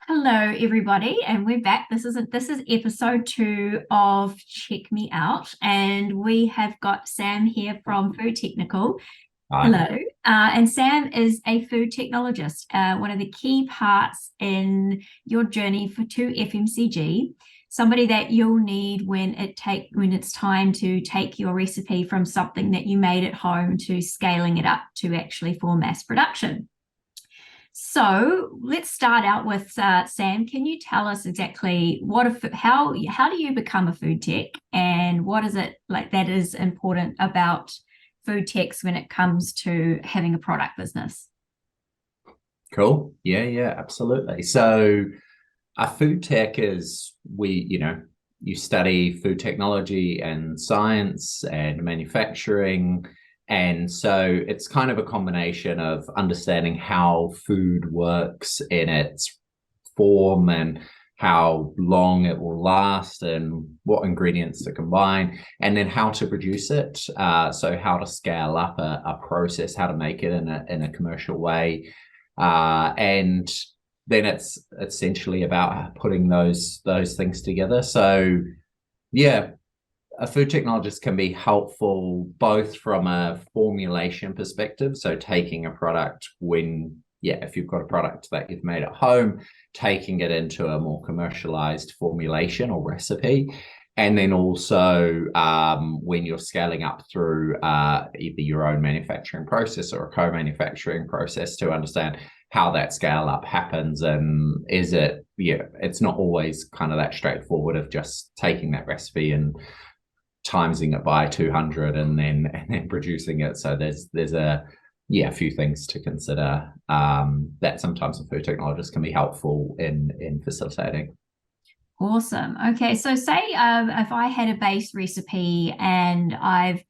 Hello, everybody, and we're back. This is episode 2 of Check Me Out, and we have got Sam here from Food Technical. Right. Hello, and Sam is a food technologist, one of the key parts in your journey to FMCG. Somebody that you'll need when it's time to take your recipe from something that you made at home to scaling it up to actually for mass production. So let's start out with Sam. Can you tell us exactly how do you become a food tech, and what is it like that is important about food techs when it comes to having a product business? Cool. Yeah, absolutely. So a food tech is you study food technology and science and manufacturing. And so it's kind of a combination of understanding how food works in its form and how long it will last and what ingredients to combine, and then how to produce it. So how to scale up a process, how to make it in a commercial way. And then it's essentially about putting those things together. So yeah, a food technologist can be helpful both from a formulation perspective, so taking a product if you've got a product that you've made at home, taking it into a more commercialized formulation or recipe. And then also when you're scaling up through either your own manufacturing process or a co-manufacturing process, to understand how that scale up happens. And it's not always kind of that straightforward of just taking that recipe and timesing it by 200 and then producing it. So there's a few things to consider that sometimes a food technologist can be helpful in facilitating. Awesome. Okay, so say if I had a base recipe and I've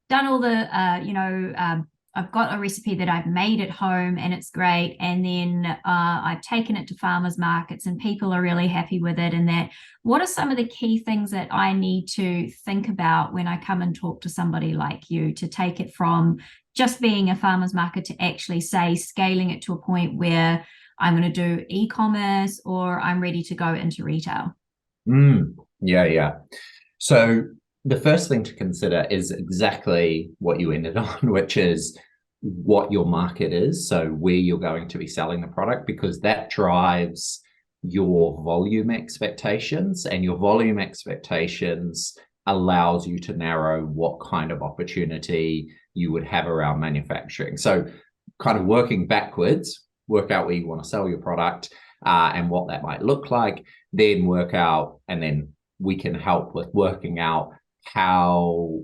done all I've got a recipe that I've made at home and it's great, and then I've taken it to farmers markets and people are really happy with it. And that, what are some of the key things that I need to think about when I come and talk to somebody like you to take it from just being a farmers market to actually say scaling it to a point where I'm going to do e-commerce or I'm ready to go into retail? Yeah. So the first thing to consider is exactly what you ended on, which is what your market is. So where you're going to be selling the product, because that drives your volume expectations, and your volume expectations allows you to narrow what kind of opportunity you would have around manufacturing. So kind of working backwards, work out where you want to sell your product and what that might look like, then work out, and then we can help with working out how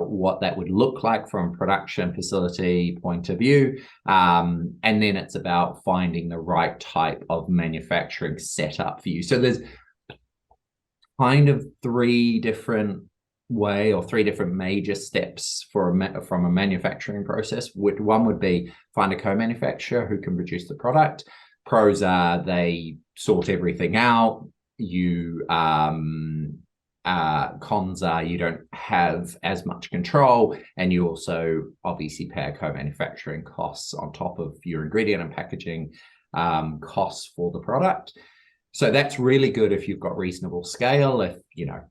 what that would look like from a production facility point of view. And then it's about finding the right type of manufacturing setup for you. So there's kind of three different major steps from a manufacturing process. One would be find a co-manufacturer who can produce the product. Pros are they sort everything out. Cons are you don't have as much control, and you also obviously pay a co-manufacturing costs on top of your ingredient and packaging costs for the product. So that's really good if you've got reasonable scale. If,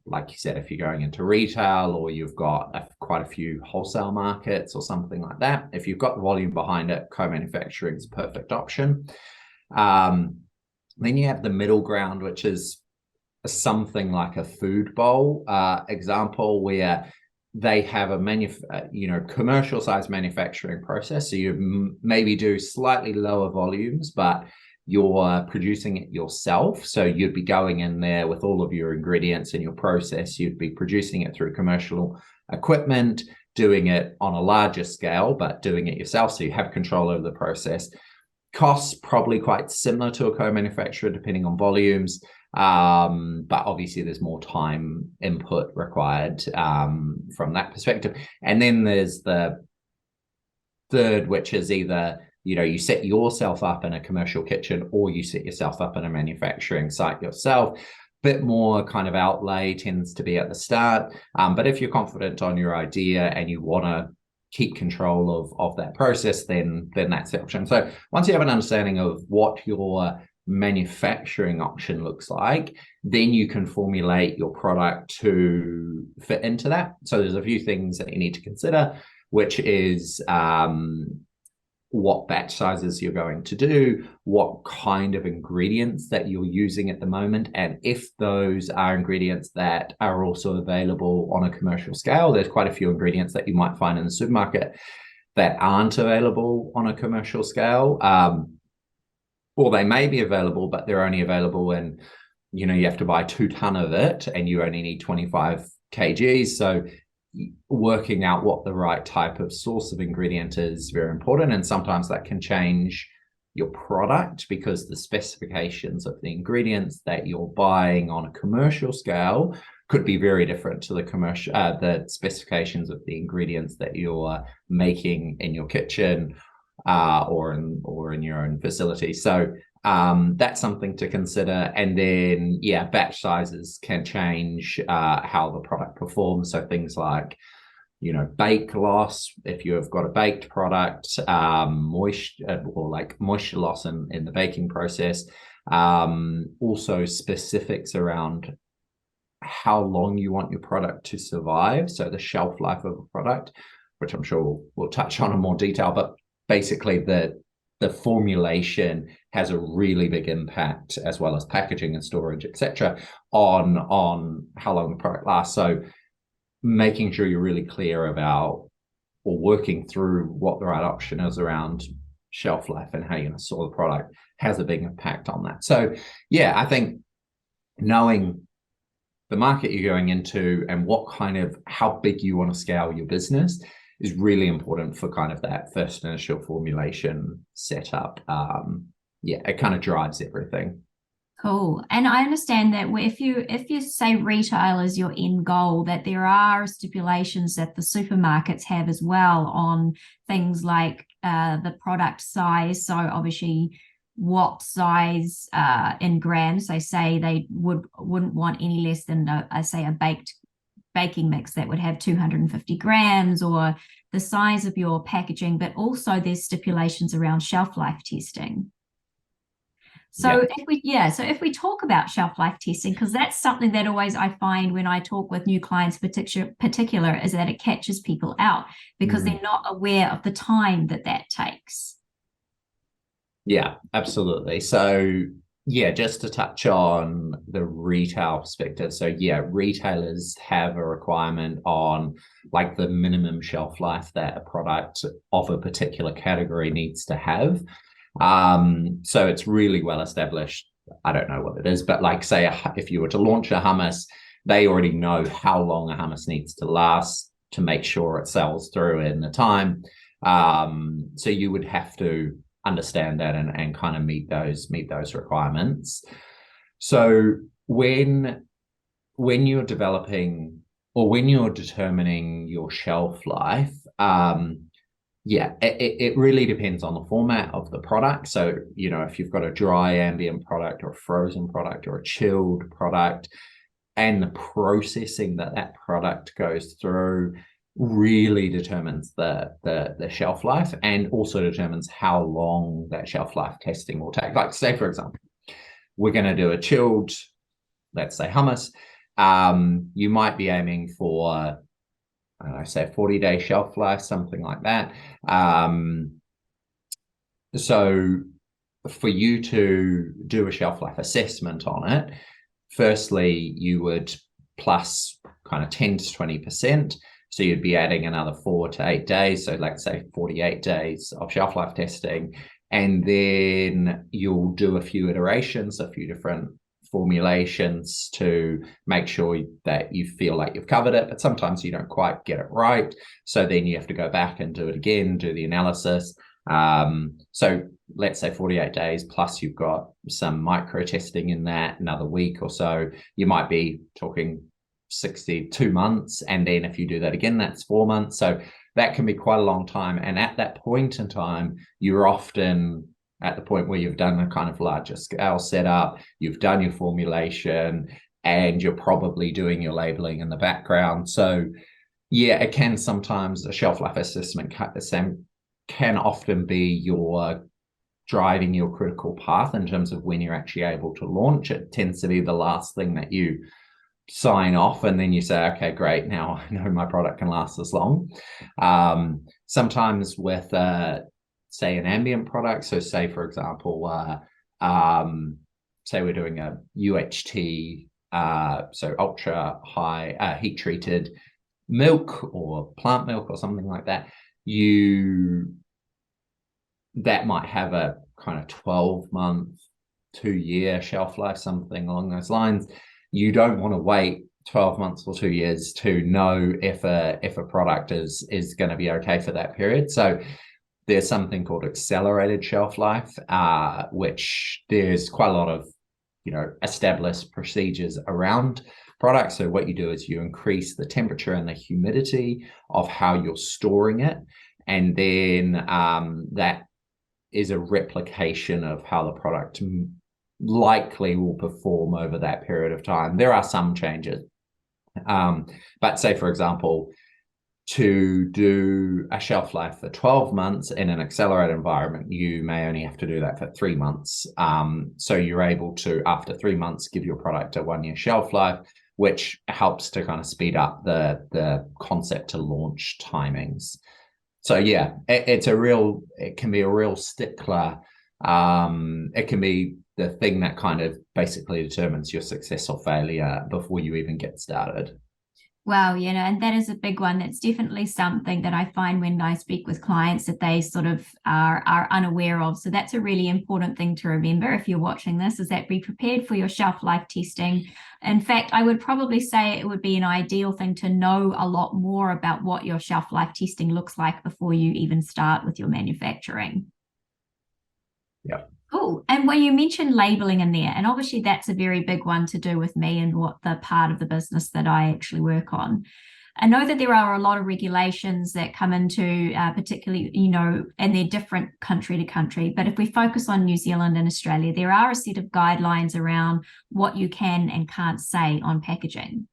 like you said, if you're going into retail or you've got quite a few wholesale markets or something like that, if you've got the volume behind it, co-manufacturing is a perfect option. Then you have the middle ground, which is something like a food bowl example, where they have a commercial size manufacturing process. So you maybe do slightly lower volumes, but you're producing it yourself. So you'd be going in there with all of your ingredients and your process. You'd be producing it through commercial equipment, doing it on a larger scale, but doing it yourself. So you have control over the process. Costs probably quite similar to a co-manufacturer depending on volumes. But obviously there's more time input required from that perspective. And then there's the third, which is either you set yourself up in a commercial kitchen or you set yourself up in a manufacturing site yourself. Bit more kind of outlay tends to be at the start, but if you're confident on your idea and you want to keep control of that process, then that's the option. So once you have an understanding of what your manufacturing option looks like, then you can formulate your product to fit into that. So there's a few things that you need to consider, which is what batch sizes you're going to do, what kind of ingredients that you're using at the moment, and if those are ingredients that are also available on a commercial scale. There's quite a few ingredients that you might find in the supermarket that aren't available on a commercial scale, or they may be available, but they're only available in, you know, you have to buy 2 ton of it and you only need 25 kgs. So working out what the right type of source of ingredient is very important, and sometimes that can change your product because the specifications of the ingredients that you're buying on a commercial scale could be very different to the specifications of the ingredients that you're making in your kitchen or in your own facility. So that's something to consider. And then, yeah, batch sizes can change how the product performs. So things like, you know, bake loss, if you've got a baked product, moisture loss in the baking process. Also specifics around how long you want your product to survive. So the shelf life of a product, which I'm sure we'll touch on in more detail, but basically the formulation has a really big impact, as well as packaging and storage, etc., on how long the product lasts. So making sure you're really clear about, or working through what the right option is around shelf life and how you're going to store the product has a big impact on that. So yeah, I think knowing the market you're going into and how big you want to scale your business is really important for kind of that first initial formulation setup. It kind of drives everything. Cool. And I understand that if you say retail is your end goal, that there are stipulations that the supermarkets have as well on things like the product size. So obviously what size in grams. They say they wouldn't want any less than a baked baking mix that would have 250 grams, or the size of your packaging, but also there's stipulations around shelf life testing. So if we talk about shelf life testing, because that's something that always I find when I talk with new clients, particular, is that it catches people out because they're not aware of the time that takes. Yeah, absolutely. So yeah, just to touch on the retail perspective. So yeah, retailers have a requirement on like the minimum shelf life that a product of a particular category needs to have. So it's really well established. I don't know what it is, but like say if you were to launch a hummus, they already know how long a hummus needs to last to make sure it sells through in the time. So you would have to understand that and kind of meet those requirements. So when you're developing or when you're determining your shelf life, it really depends on the format of the product. So, you know, if you've got a dry ambient product or a frozen product or a chilled product, and the processing that product goes through really determines the shelf life, and also determines how long that shelf life testing will take. Like say, for example, we're going to do a chilled, let's say hummus. You might be aiming for, I don't know, say 40-day shelf life, something like that. So for you to do a shelf life assessment on it, firstly, you would plus kind of 10 to 20%. So you'd be adding another 4 to 8 days. So let's say 48 days of shelf life testing. And then you'll do a few iterations, a few different formulations to make sure that you feel like you've covered it. But sometimes you don't quite get it right. So then you have to go back and do it again, do the analysis. So let's say 48 days plus you've got some micro testing in that, another week or so. You might be talking 62 months. And then if you do that again, that's 4 months. So that can be quite a long time. And at that point in time, you're often at the point where you've done a kind of larger scale setup, you've done your formulation, and you're probably doing your labeling in the background. So yeah, it can sometimes, a shelf life assessment can often be your driving your critical path in terms of when you're actually able to launch. It tends to be the last thing that you sign off, and then you say, okay, great, now I know my product can last this long. Sometimes with say an ambient product, so say for example say we're doing a UHT, so ultra high heat treated milk or plant milk or something like that, that might have a kind of 12-month, 2-year shelf life, something along those lines. You don't want to wait 12 months or 2 years to know if a product is going to be okay for that period. So there's something called accelerated shelf life, which there's quite a lot of established procedures around products. So what you do is you increase the temperature and the humidity of how you're storing it, and then that is a replication of how the product likely will perform over that period of time. There are some changes, but say for example, to do a shelf life for 12 months in an accelerated environment, you may only have to do that for 3 months. So you're able to, after 3 months, give your product a 1-year shelf life, which helps to kind of speed up the concept to launch timings. So yeah, it can be a real stickler. It can be the thing that kind of basically determines your success or failure before you even get started. Wow, and that is a big one. That's definitely something that I find when I speak with clients that they sort of are unaware of. So that's a really important thing to remember if you're watching this, is that be prepared for your shelf life testing. In fact, I would probably say it would be an ideal thing to know a lot more about what your shelf life testing looks like before you even start with your manufacturing. Yeah. Cool. And when you mentioned labeling in there, and obviously that's a very big one to do with me and what the part of the business that I actually work on. I know that there are a lot of regulations that come into particularly, and they're different country to country. But if we focus on New Zealand and Australia, there are a set of guidelines around what you can and can't say on packaging.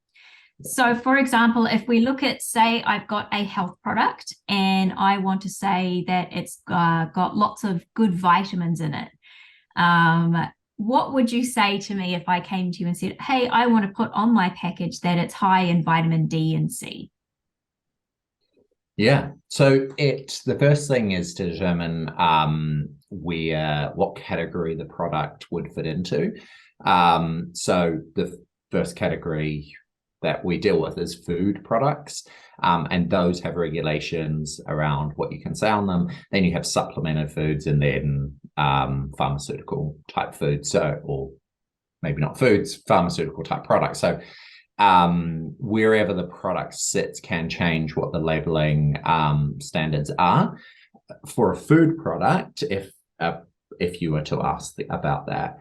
So, for example, if we look at, say, I've got a health product and I want to say that it's got lots of good vitamins in it. What would you say to me if I came to you and said, hey, I want to put on my package that it's high in vitamin D and C? Yeah. So the first thing is to determine what category the product would fit into. So the first category that we deal with is food products, and those have regulations around what you can say on them. Then you have supplemented foods, and then pharmaceutical type foods, or maybe not foods, pharmaceutical type products. So wherever the product sits can change what the labeling standards are. For a food product, if you were to ask about that,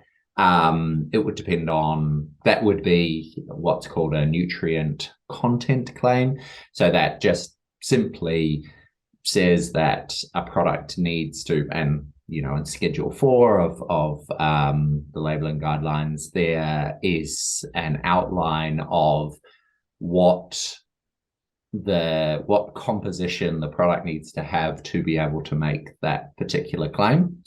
it would depend on, that would be what's called a nutrient content claim. So that just simply says that a product needs to, and in Schedule 4 of the labeling guidelines, there is an outline of what composition the product needs to have to be able to make that particular claim.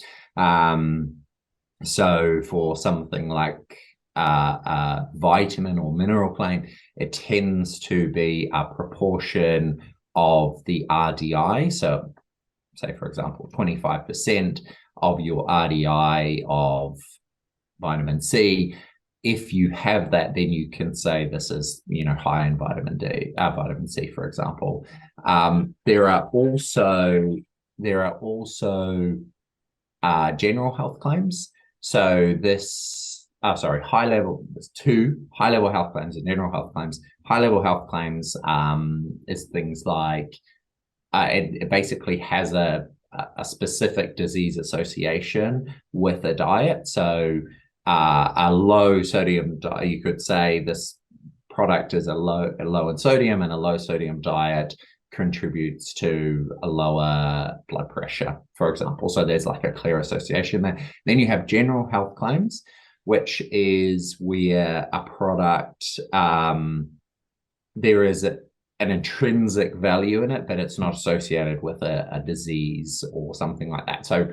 So for something like a vitamin or mineral claim, it tends to be a proportion of the RDI. So say, for example, 25% of your RDI of vitamin C. If you have that, then you can say this is, high in vitamin C, for example. There are also general health claims. So there's 2 high-level health claims and general health claims. High-level health claims is things like it basically has a specific disease association with a diet. So a low sodium diet, you could say this product is a low in sodium, and a low sodium diet contributes to a lower blood pressure, for example. So there's like a clear association there. Then you have general health claims, which is where a product, there is an intrinsic value in it, but it's not associated with a disease or something like that. So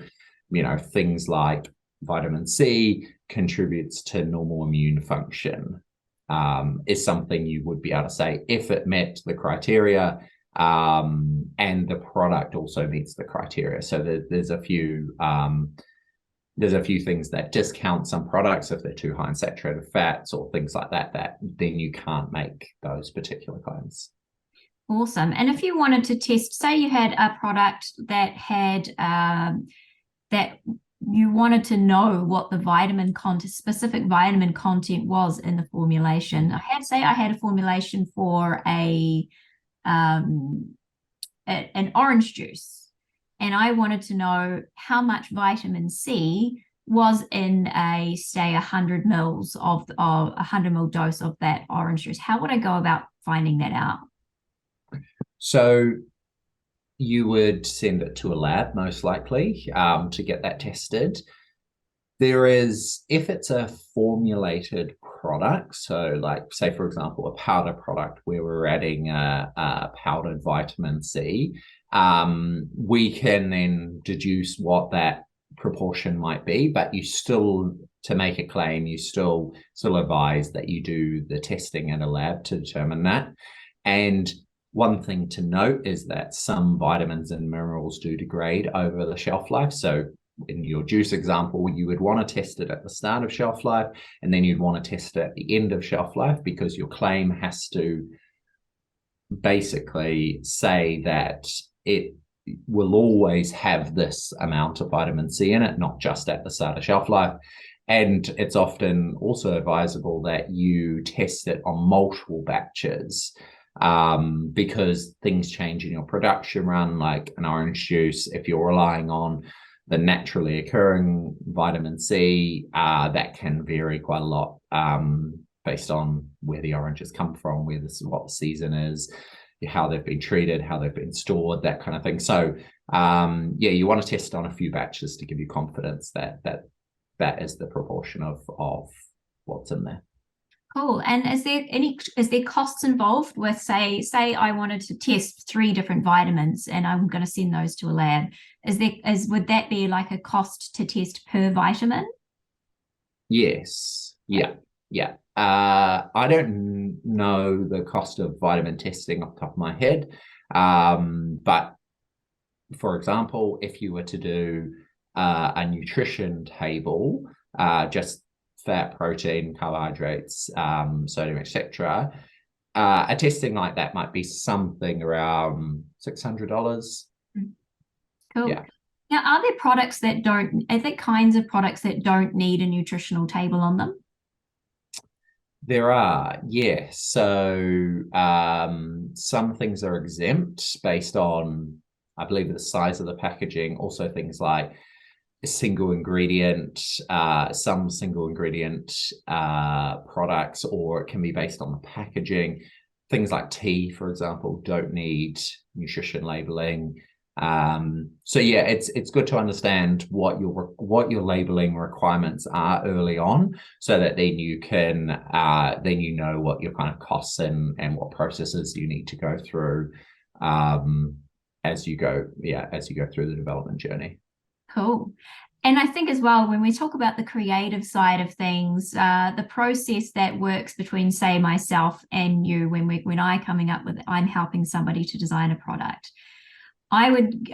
things like vitamin C contributes to normal immune function, is something you would be able to say if it met the criteria, and the product also meets the criteria. So there's a few things that discount some products if they're too high in saturated fats or things like that, that then you can't make those particular claims. Awesome. And if you wanted to test, say you had a product that had that you wanted to know what the specific vitamin content was in the formulation. I had a formulation for an orange juice, and I wanted to know how much vitamin C was in a 100 mils of a 100 ml dose of that orange juice. How would I go about finding that out? So you would send it to a lab, most likely, to get that tested. If it's a formulated product, so like, say, for example, a powder product where we're adding a powdered vitamin C, we can then deduce what that proportion might be, but to make a claim, you still advise that you do the testing in a lab to determine that. And one thing to note is that some vitamins and minerals do degrade over the shelf life. So in your juice example, you would want to test it at the start of shelf life, and then you'd want to test it at the end of shelf life, because your claim has to basically say that it will always have this amount of vitamin C in it, not just at the start of shelf life. And it's often also advisable that you test it on multiple batches, because things change in your production run, like an orange juice. If you're relying on the naturally occurring vitamin C, that can vary quite a lot, based on where the oranges come from, what the season is, how they've been treated, how they've been stored, that kind of thing. So you want to test on a few batches to give you confidence that is the proportion of what's in there. Cool. And is there costs involved with, say I wanted to test 3 different vitamins and I'm going to send those to a lab? Would that be like a cost to test per vitamin? Yes. Yeah. I don't know the cost of vitamin testing off the top of my head. But for example, if you were to do a nutrition table, just fat, protein, carbohydrates, sodium, etc., a testing like that might be something around $600. Cool. Yeah. Now, are there kinds of products that don't need a nutritional table on them? There are, yes. So some things are exempt based on, I believe, the size of the packaging. Also things like single ingredient, some single ingredient products, or it can be based on the packaging. Things like tea, for example, don't need nutrition labeling. So yeah, it's good to understand what your labeling requirements are early on, so that then you can then you know what your kind of costs and what processes you need to go through as you go through the development journey. Cool. And I think as well, when we talk about the creative side of things, the process that works between, say, myself and you, when I'm helping somebody to design a product, I would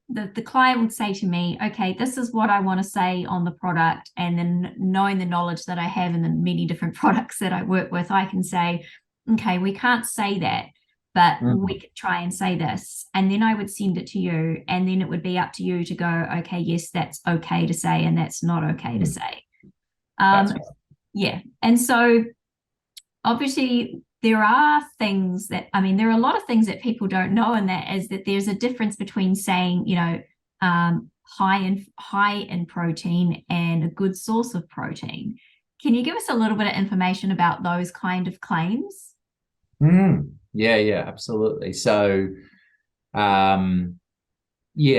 the client would say to me, okay, this is what I want to say on the product, and then knowing the knowledge that I have in the many different products that I work with, I can say, okay, we can't say that, but we could try and say this. And then I would send it to you, and then it would be up to you to go, okay, yes, that's okay to say, and that's not okay to say. Yeah. And so obviously there are a lot of things that people don't know, and that is that there's a difference between saying, high in protein and a good source of protein. Can you give us a little bit of information about those kind of claims? Yeah, absolutely. So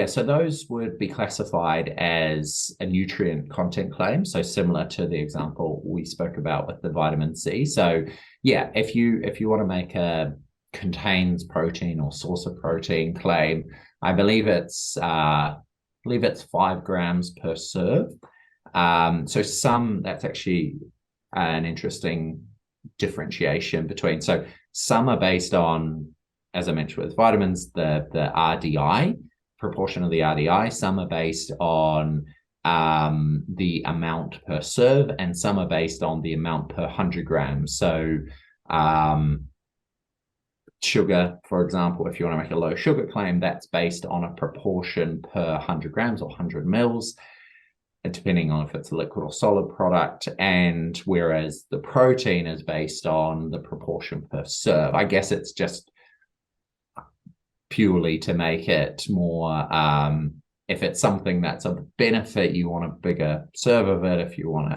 so those would be classified as a nutrient content claim, so similar to the example we spoke about with the vitamin C. So yeah, if you want to make a contains protein or source of protein claim, I believe it's believe it's 5 grams per serve. So that's actually an interesting differentiation between. So some are based on, as I mentioned with vitamins, the RDI, proportion of the RDI. Some are based on the amount per serve, and some are based on the amount per 100 grams. So sugar, for example, if you want to make a low sugar claim, that's based on a proportion per 100 grams or 100 mils, depending on if it's a liquid or solid product. And whereas the protein is based on the proportion per serve. I guess it's just purely to make it more, if it's something that's of benefit, you want a bigger serve of it. If you want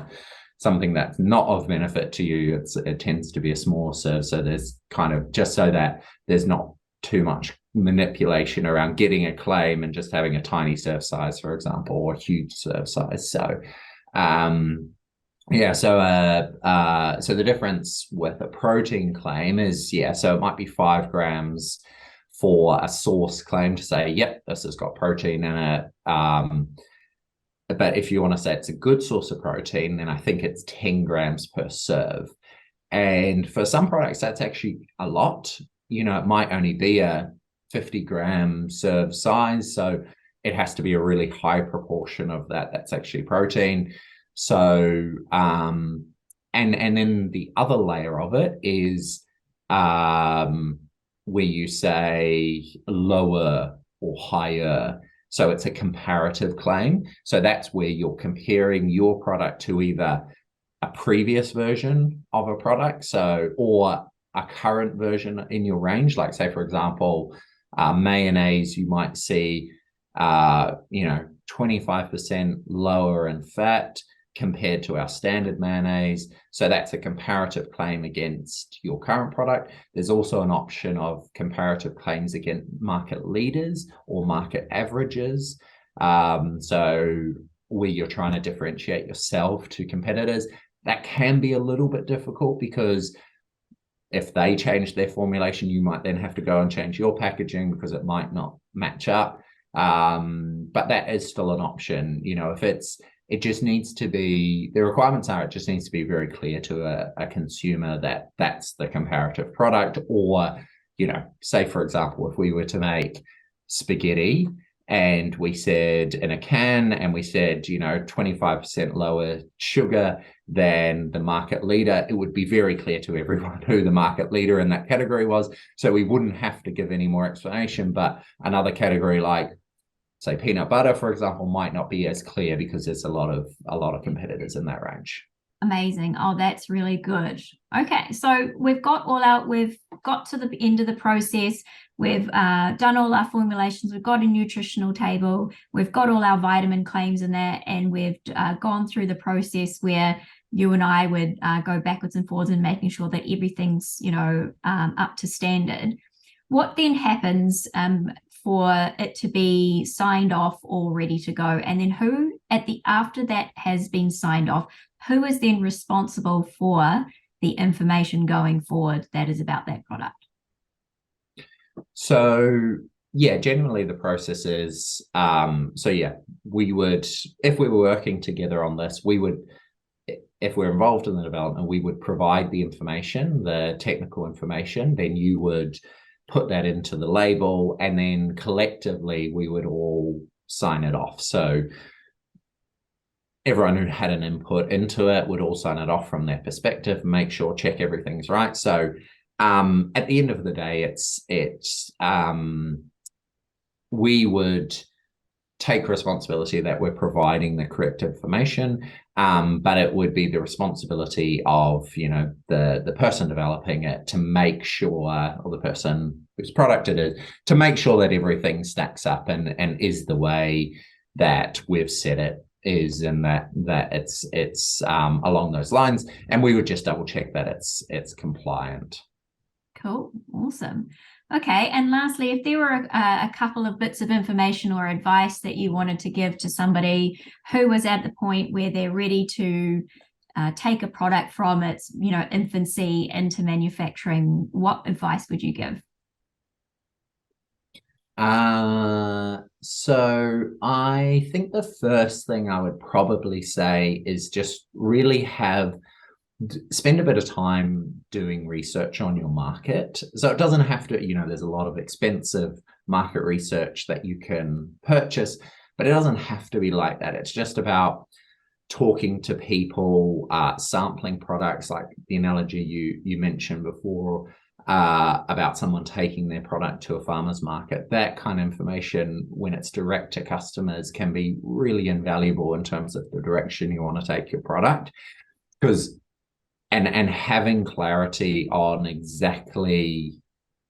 something that's not of benefit to you, it tends to be a smaller serve. So there's kind of, just so that there's not too much manipulation around getting a claim and just having a tiny serve size, for example, or a huge serve size. So so the difference with a protein claim is, so it might be 5 grams for a source claim to say, yep, this has got protein in it. But if you want to say it's a good source of protein, then I think it's 10 grams per serve. And for some products, that's actually a lot. It might only be a 50-gram serve size. So it has to be a really high proportion of that's actually protein. So, and then the other layer of it is where you say lower or higher. So it's a comparative claim. So that's where you're comparing your product to either a previous version of a product, or a current version in your range. Like, say, for example, mayonnaise, you might see 25% lower in fat compared to our standard mayonnaise. So that's a comparative claim against your current product. There's also an option of comparative claims against market leaders or market averages. So where you're trying to differentiate yourself to competitors, that can be a little bit difficult, because if they change their formulation, you might then have to go and change your packaging because it might not match up. But that is still an option. It just needs to be, the requirements are, it just needs to be very clear to a consumer that that's the comparative product. Or, say, for example, if we were to make spaghetti and we said in a can, and we said, 25% lower sugar than the market leader, it would be very clear to everyone who the market leader in that category was. So we wouldn't have to give any more explanation. But another category, like, say, peanut butter, for example, might not be as clear because there's a lot of competitors in that range. Amazing. Oh, that's really good. Okay, so we've got to the end of the process. We've done all our formulations. We've got a nutritional table. We've got all our vitamin claims in there, and we've gone through the process where you and I would go backwards and forwards in making sure that everything's up to standard. What then happens for it to be signed off or ready to go? And then who, after that has been signed off, who is then responsible for the information going forward that is about that product? So generally the process is, we would, if we were working together on this, if we're involved in the development, we would provide the information, the technical information, then you would put that into the label, and then collectively we would all sign it off. So everyone who had an input into it would all sign it off from their perspective, make sure, check everything's right. So at the end of the day, we would take responsibility that we're providing the correct information, but it would be the responsibility of the person developing it to make sure, or the person whose product it is, to make sure that everything stacks up and is the way that we've said it is, and that it's along those lines. And we would just double check that it's compliant. Cool. Awesome. Okay. And lastly, if there were a couple of bits of information or advice that you wanted to give to somebody who was at the point where they're ready to take a product from its infancy into manufacturing, what advice would you give? So I think the first thing I would probably say is just really spend a bit of time doing research on your market. So it doesn't have to, there's a lot of expensive market research that you can purchase, but it doesn't have to be like that. It's just about talking to people, sampling products, like the analogy you mentioned before, about someone taking their product to a farmer's market. That kind of information, when it's direct to customers, can be really invaluable in terms of the direction you want to take your product. Because and having clarity on exactly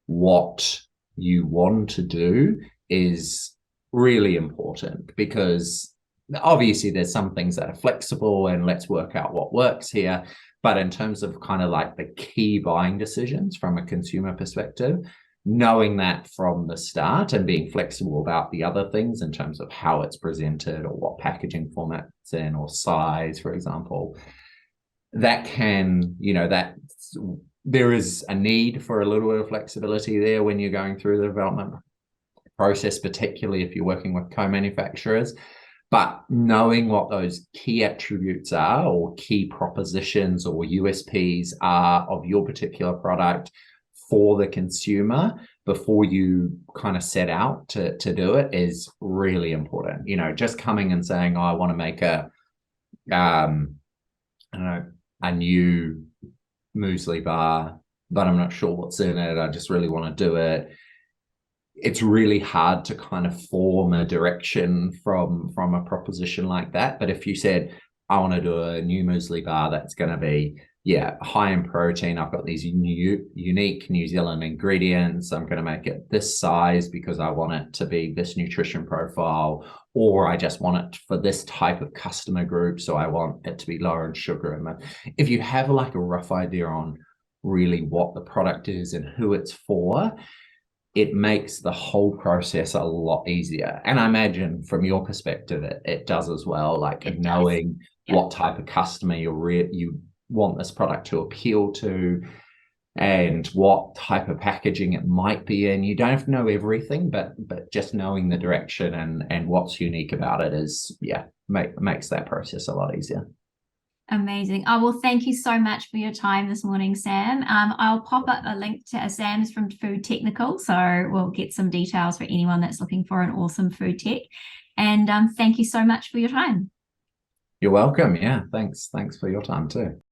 what you want to do is really important, because obviously there's some things that are flexible and let's work out what works here. But in terms of kind of like the key buying decisions from a consumer perspective, knowing that from the start and being flexible about the other things in terms of how it's presented or what packaging format it's in or size, for example, that can, that there is a need for a little bit of flexibility there when you're going through the development process, particularly if you're working with co-manufacturers. But knowing what those key attributes are, or key propositions or USPs are of your particular product for the consumer before you kind of set out to do it is really important. Just coming and saying, oh, I want to make I don't know, a new muesli bar, but I'm not sure what's in it. I just really want to do it. It's really hard to kind of form a direction from a proposition like that. But if you said, I want to do a new muesli bar that's going to be, high in protein. I've got these unique New Zealand ingredients. I'm going to make it this size because I want it to be this nutrition profile, or I just want it for this type of customer group. So I want it to be lower in sugar. And if you have like a rough idea on really what the product is and who it's for, it makes the whole process a lot easier. And I imagine from your perspective, it does as well, like knowing what type of customer you want this product to appeal to and what type of packaging it might be in. You don't have to know everything, but just knowing the direction and what's unique about it is, makes that process a lot easier. Amazing. Oh, well, thank you so much for your time this morning, Sam. I'll pop up a link to Sam's from Food Technical, so we'll get some details for anyone that's looking for an awesome food tech. And thank you so much for your time. You're welcome. Yeah, thanks. Thanks for your time too.